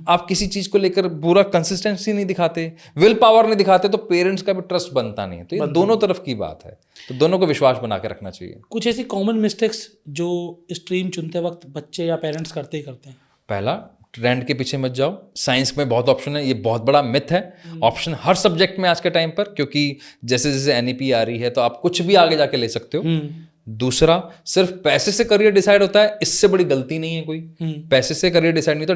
Speaker 2: आप किसी चीज को लेकर पूरा कंसिस्टेंसी नहीं दिखाते, विल पावर नहीं दिखाते, तो पेरेंट्स का भी ट्रस्ट बनता नहीं है। तो ये दोनों तरफ की बात है, तो दोनों को विश्वास बना के रखना चाहिए।
Speaker 1: कुछ ऐसी कॉमन मिस्टेक्स जो स्ट्रीम चुनते वक्त बच्चे या पेरेंट्स करते ही करते हैं?
Speaker 2: पहला, ट्रेंड के पीछे मत जाओ। साइंस में बहुत ऑप्शन है, ये बहुत बड़ा मिथ है। ऑप्शन हर सब्जेक्ट में आज के टाइम पर, क्योंकि जैसे जैसे एनईपी आ रही है तो आप कुछ भी आगे जाके ले सकते हो। दूसरा, सिर्फ पैसे से करियर डिसाइड होता है, इससे बड़ी गलती नहीं है कोई। पैसे से करियर डिसाइड नहीं, तो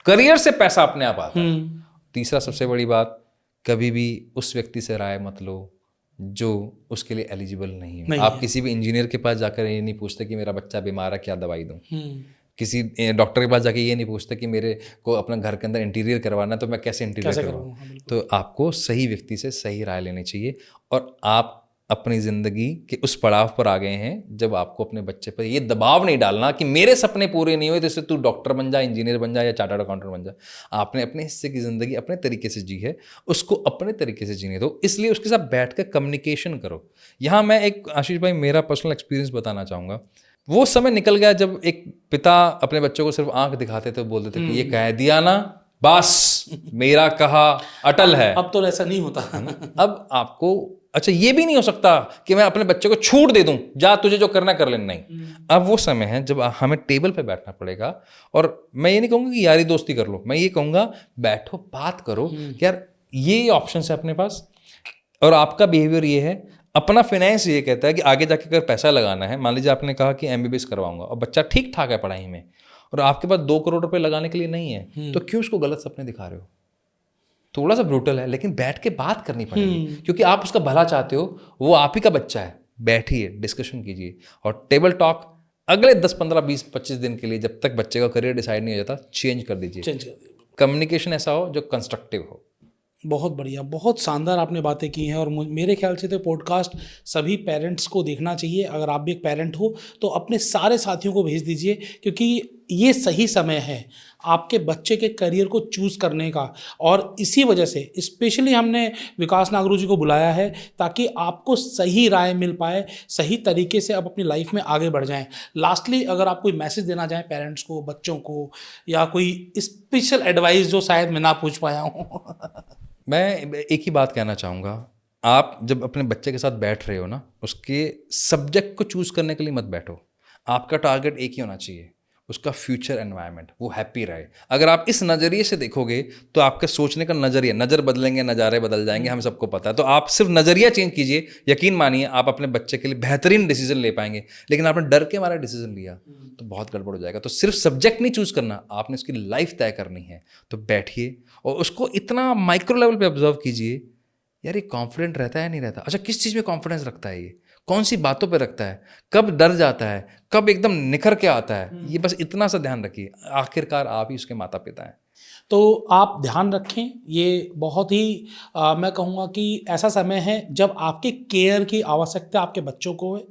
Speaker 2: करियर से पैसा अपने आप आता है। तीसरा सबसे बड़ी बात, कभी भी उस व्यक्ति से राय मत लो जो उसके लिए एलिजिबल नहीं है।
Speaker 1: नहीं
Speaker 2: आप
Speaker 1: है।
Speaker 2: किसी भी इंजीनियर के पास जाकर ये नहीं पूछते कि मेरा बच्चा बीमार है क्या दवाई दूं।
Speaker 1: हम्म,
Speaker 2: किसी डॉक्टर के पास जाके ये नहीं पूछते कि मेरे को अपना घर के अंदर इंटीरियर करवाना है तो मैं कैसे इंटीरियर
Speaker 1: कैसे
Speaker 2: करवाऊँ।
Speaker 1: करूँ? हाँ, बिल्कुल।
Speaker 2: तो आपको सही व्यक्ति से सही राय लेनी चाहिए। और आप अपनी ज़िंदगी के उस पड़ाव पर आ गए हैं जब आपको अपने बच्चे पर ये दबाव नहीं डालना कि मेरे सपने पूरे नहीं हुए तो इससे तू डॉक्टर बन जा, इंजीनियर बन जा या चार्टर्ड अकाउंटेंट बन जा। आपने अपने हिस्से की ज़िंदगी अपने तरीके से जी है, उसको अपने तरीके से जीने दो। इसलिए उसके साथ बैठ कर कम्युनिकेशन करो। यहाँ मैं एक आशीष भाई मेरा पर्सनल एक्सपीरियंस बताना चाहूँगा। वो समय निकल गया जब एक पिता अपने बच्चों को सिर्फ आंख दिखाते थे, बोलते थे कि ये कह दिया ना बस मेरा कहा अटल है।
Speaker 1: अब तो ऐसा नहीं होता।
Speaker 2: अब आपको अच्छा ये भी नहीं हो सकता कि मैं अपने बच्चे को छूट दे दूं, जा तुझे जो करना कर लेना। नहीं, अब वो समय है जब हमें टेबल पे बैठना पड़ेगा। और मैं ये नहीं कहूँगा कि यारी दोस्ती कर लो, मैं ये कहूँगा बैठो बात करो कि यार ये ऑप्शन है अपने पास और आपका बिहेवियर ये है, अपना फाइनेंस ये कहता है कि आगे जाके अगर पैसा लगाना है, मान लीजिए आपने कहा कि MBBS करवाऊंगा और बच्चा ठीक ठाक है पढ़ाई में और आपके पास 2 करोड़ रुपए लगाने के लिए नहीं है, तो क्यों उसको गलत सपने दिखा रहे हो? थोड़ा सा ब्रूटल है लेकिन बैठ के बात करनी पड़ेगी क्योंकि आप उसका भला चाहते हो, वो आप ही का बच्चा है। बैठिए, डिस्कशन कीजिए और टेबल टॉक अगले 10, 15, 20, 25 दिन के लिए जब तक बच्चे का करियर डिसाइड नहीं हो जाता चेंज कर दीजिए।
Speaker 1: चेंज कर दिया।
Speaker 2: कम्युनिकेशन ऐसा हो जो कंस्ट्रक्टिव हो।
Speaker 1: बहुत बढ़िया, बहुत शानदार आपने बातें की हैं। और मेरे ख्याल से तो पॉडकास्ट सभी पेरेंट्स को देखना चाहिए। अगर आप भी एक पेरेंट हो तो अपने सारे साथियों को भेज दीजिए, क्योंकि ये सही समय है आपके बच्चे के करियर को चूज़ करने का। और इसी वजह से स्पेशली हमने विकास नागरू जी को बुलाया है ताकि आपको सही राय मिल पाए, सही तरीके से आप अपनी लाइफ में आगे बढ़ जाएं। लास्टली अगर आप कोई मैसेज देना चाहें पेरेंट्स को, बच्चों को, या कोई स्पेशल एडवाइस जो शायद मैं ना पूछ पाया हूँ।
Speaker 2: मैं एक ही बात कहना चाहूँगा, आप जब अपने बच्चे के साथ बैठ रहे हो ना, उसके सब्जेक्ट को चूज़ करने के लिए मत बैठो। आपका टारगेट एक ही होना चाहिए, उसका फ्यूचर एनवायरनमेंट, वो हैप्पी रहे। अगर आप इस नज़रिए से देखोगे तो आपके सोचने का नज़र बदलेंगे, नज़ारे बदल जाएंगे, हम सबको पता है। तो आप सिर्फ नज़रिया चेंज कीजिए, यकीन मानिए आप अपने बच्चे के लिए बेहतरीन डिसीजन ले पाएंगे। लेकिन आपने डर के मारे डिसीजन लिया तो बहुत गड़बड़ हो जाएगा। तो सिर्फ सब्जेक्ट नहीं चूज़ करना, आपने उसकी लाइफ तय करनी है। तो बैठिए और उसको इतना माइक्रो लेवल पे ऑब्जर्व कीजिए, यार ये कॉन्फिडेंट रहता है नहीं रहता, अच्छा किस चीज़ में कॉन्फिडेंस रखता है, ये कौन सी बातों पे रखता है, कब डर जाता है, कब एकदम निखर के आता है, ये बस इतना सा ध्यान रखिए। आखिरकार आप ही उसके माता पिता हैं।
Speaker 1: तो आप ध्यान रखें, ये बहुत ही मैं कहूँगा कि ऐसा समय है जब आपके केयर की आवश्यकता आपके बच्चों को है।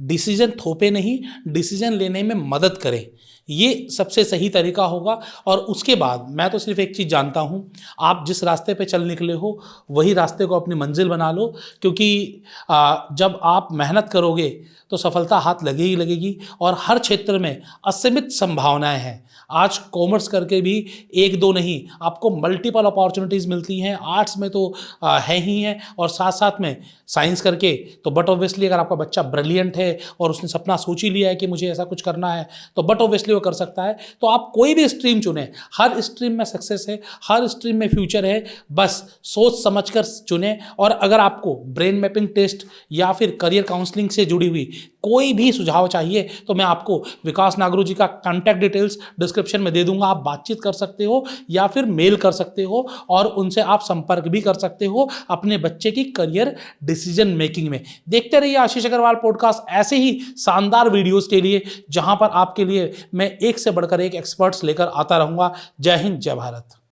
Speaker 1: डिसीजन थोपे नहीं, डिसीजन लेने में मदद करें, ये सबसे सही तरीका होगा। और उसके बाद मैं तो सिर्फ एक चीज़ जानता हूँ, आप जिस रास्ते पे चल निकले हो वही रास्ते को अपनी मंजिल बना लो, क्योंकि जब आप मेहनत करोगे तो सफलता हाथ लगेगी ही लगेगी। और हर क्षेत्र में असीमित संभावनाएं हैं। आज कॉमर्स करके भी 1-2 नहीं, आपको मल्टीपल अपॉर्चुनिटीज़ मिलती हैं। आर्ट्स में तो है ही है, और साथ साथ में साइंस करके तो बट ऑब्वियसली अगर आपका बच्चा ब्रिलियंट है और उसने सपना सोच ही लिया है कि मुझे ऐसा कुछ करना है, तो बट ऑब्वियसली वो कर सकता है। तो आप कोई भी स्ट्रीम चुनें, हर स्ट्रीम में सक्सेस है, हर स्ट्रीम में फ्यूचर है, बस सोच समझ कर चुनें। और अगर आपको ब्रेन मैपिंग टेस्ट या फिर करियर काउंसलिंग से जुड़ी हुई कोई भी सुझाव चाहिए तो मैं आपको विकास नागरू जी का कॉन्टैक्ट डिटेल्स डिस्क्रिप्शन में दे दूंगा। आप बातचीत कर सकते हो या फिर मेल कर सकते हो, और उनसे आप संपर्क भी कर सकते हो अपने बच्चे की करियर डिसीजन मेकिंग में। देखते रहिए आशीष अग्रवाल पॉडकास्ट, ऐसे ही शानदार वीडियोस के लिए, जहां पर आपके लिए मैं एक से बढ़कर एक एक्सपर्ट्स लेकर आता रहूंगा। जय हिंद, जय भारत।